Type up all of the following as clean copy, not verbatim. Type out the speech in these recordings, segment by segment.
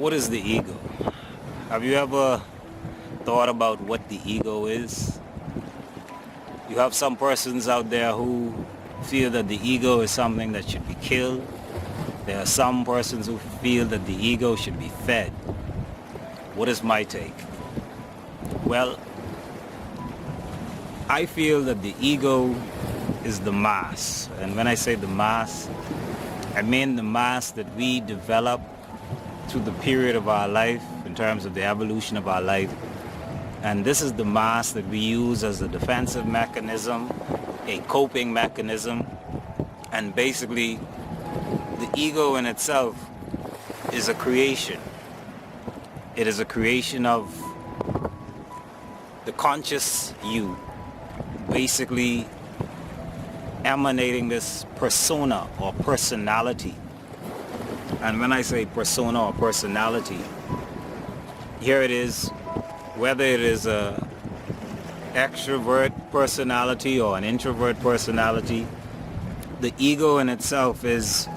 What is the ego? Have you ever thought about what the ego is? You have some persons out there who feel that the ego is something that should be killed. There are some persons who feel that the ego should be fed. What is my take? Well, I feel that the ego is the mass. And when I say the mass, I mean the mass that we develop through the period of our life in terms of the evolution of our life. And this is the mass that we use as a defensive mechanism, a coping mechanism. And basically, the ego in itself is a creation. It is a creation of the conscious you, basically emanating this persona or personality. And when I say persona or personality, here it is, whether it is a extrovert personality or an introvert personality, the ego in itself is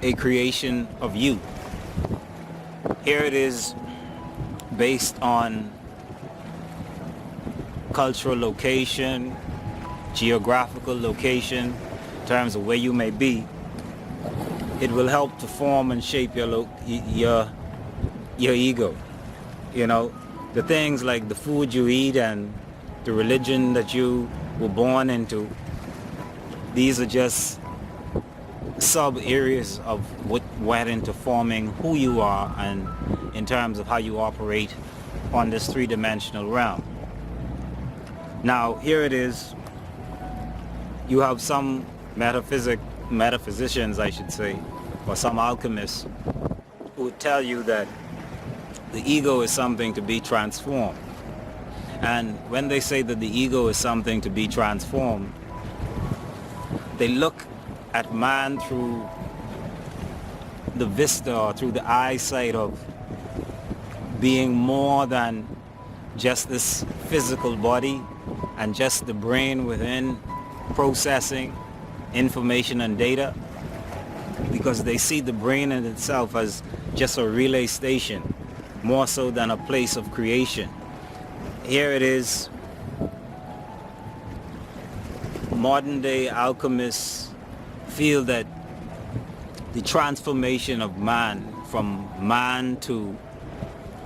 a creation of you. Here it is based on cultural location, geographical location, in terms of where you may be. It will help to form and shape your ego. You know, the things like the food you eat and the religion that you were born into, these are just sub areas of what went into forming who you are and in terms of how you operate on this three-dimensional realm. Now, here it is. You have some metaphysicians, I should say, or some alchemists who would tell you that the ego is something to be transformed. And when they say that the ego is something to be transformed, they look at man through the vista or through the eyesight of being more than just this physical body and just the brain within processing information and data, because they see the brain in itself as just a relay station more so than a place of creation. Here it is, modern day alchemists feel that the transformation of man from man to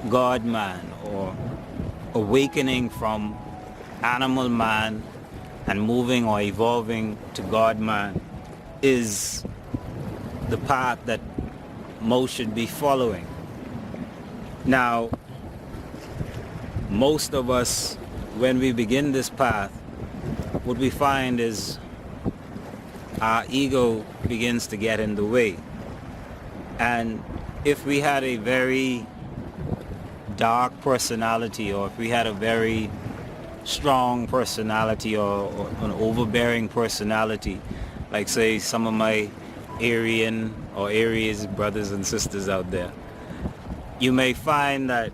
God-man, or awakening from animal man and moving or evolving to God-man, is the path that most should be following. Now, most of us, when we begin this path, what we find is our ego begins to get in the way. And if we had a very dark personality, or if we had a very strong personality, or an overbearing personality, like say some of my Aryan or Aries brothers and sisters out there, you may find that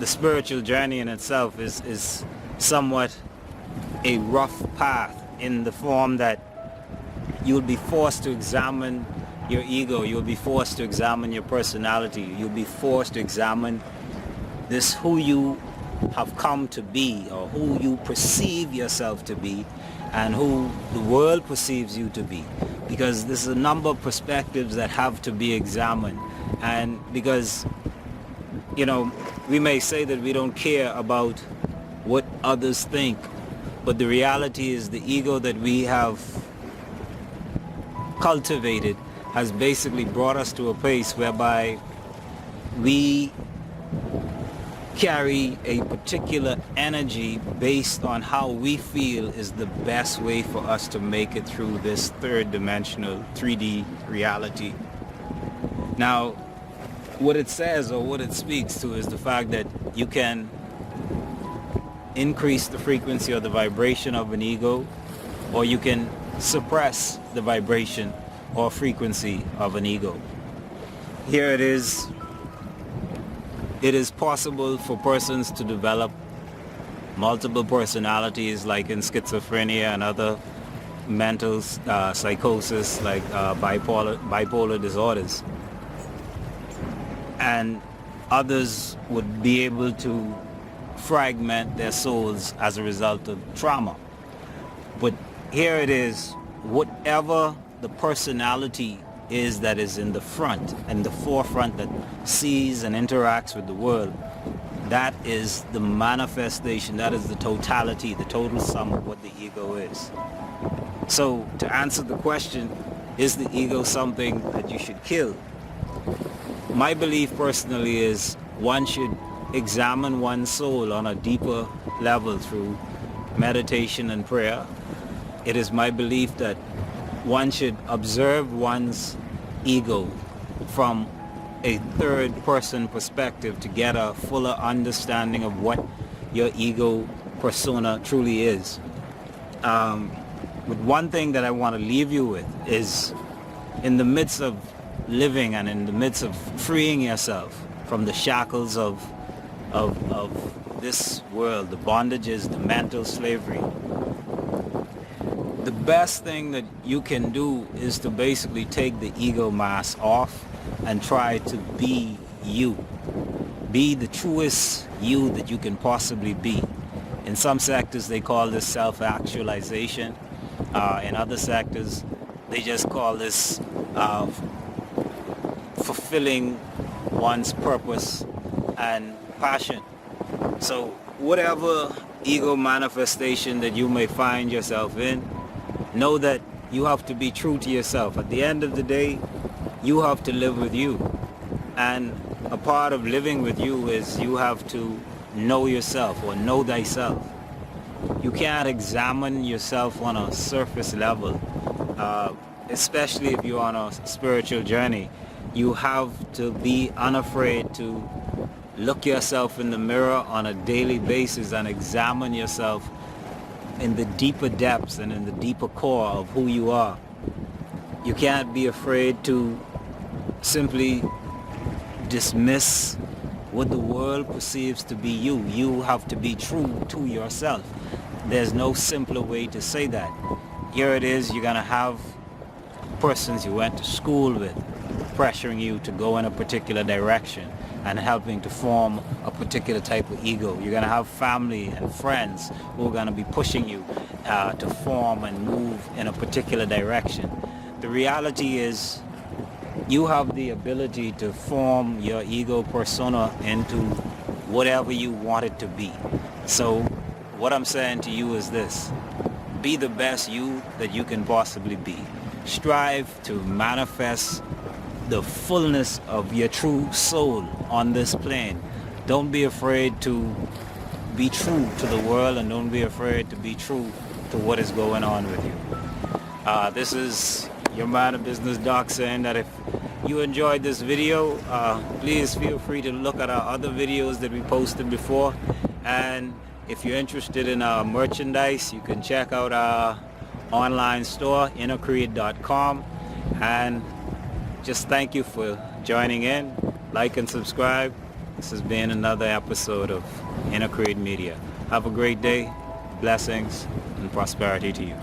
the spiritual journey in itself is somewhat a rough path, in the form that you'll be forced to examine your ego, you'll be forced to examine your personality, you'll be forced to examine this who you have come to be, or who you perceive yourself to be, and who the world perceives you to be, because there's a number of perspectives that have to be examined. And because, you know, we may say that we don't care about what others think, but the reality is the ego that we have cultivated has basically brought us to a place whereby we carry a particular energy based on how we feel is the best way for us to make it through this third dimensional 3D reality. Now, what it says, or what it speaks to, is the fact that you can increase the frequency or the vibration of an ego, or you can suppress the vibration or frequency of an ego. Here it is possible for persons to develop multiple personalities, like in schizophrenia and other mental psychosis, like bipolar disorders. and others would be able to fragment their souls as a result of trauma. But here it is, whatever the personality is that is in the front and the forefront that sees and interacts with the world, that is the manifestation, that is the totality, the total sum of what the ego is. So to answer the question, is the ego something that you should kill? My belief personally is one should examine one's soul on a deeper level through meditation and prayer. It is my belief that one should observe one's ego from a third person perspective to get a fuller understanding of what your ego persona truly is. But one thing that I want to leave you with is, in the midst of living and in the midst of freeing yourself from the shackles of this world, the bondages, the mental slavery, the best thing that you can do is to basically take the ego mask off and try to be you. Be the truest you that you can possibly be. In some sectors they call this self-actualization. In other sectors they just call this fulfilling one's purpose and passion. So whatever ego manifestation that you may find yourself in, know that you have to be true to yourself. At the end of the day, you have to live with you. And a part of living with you is you have to know yourself or know thyself. You can't examine yourself on a surface level, especially if you're on a spiritual journey. You have to be unafraid to look yourself in the mirror on a daily basis and examine yourself in the deeper depths and in the deeper core of who you are. You can't be afraid to simply dismiss what the world perceives to be you. You have to be true to yourself. There's no simpler way to say that. Here it is, you're going to have persons you went to school with pressuring you to go in a particular direction and helping to form a particular type of ego. You're going to have family and friends who are going to be pushing you to form and move in a particular direction. The reality is you have the ability to form your ego persona into whatever you want it to be. So what I'm saying to you is this: be the best you that you can possibly be. Strive to manifest the fullness of your true soul on this plane. Don't be afraid to be true to the world, and don't be afraid to be true to what is going on with you. This is your man of business, Doc, saying that if you enjoyed this video, please feel free to look at our other videos that we posted before. And if you're interested in our merchandise, you can check out our online store, innercreate.com. And just thank you for joining in. Like and subscribe. This has been another episode of Inner Create Media. Have a great day. Blessings and prosperity to you.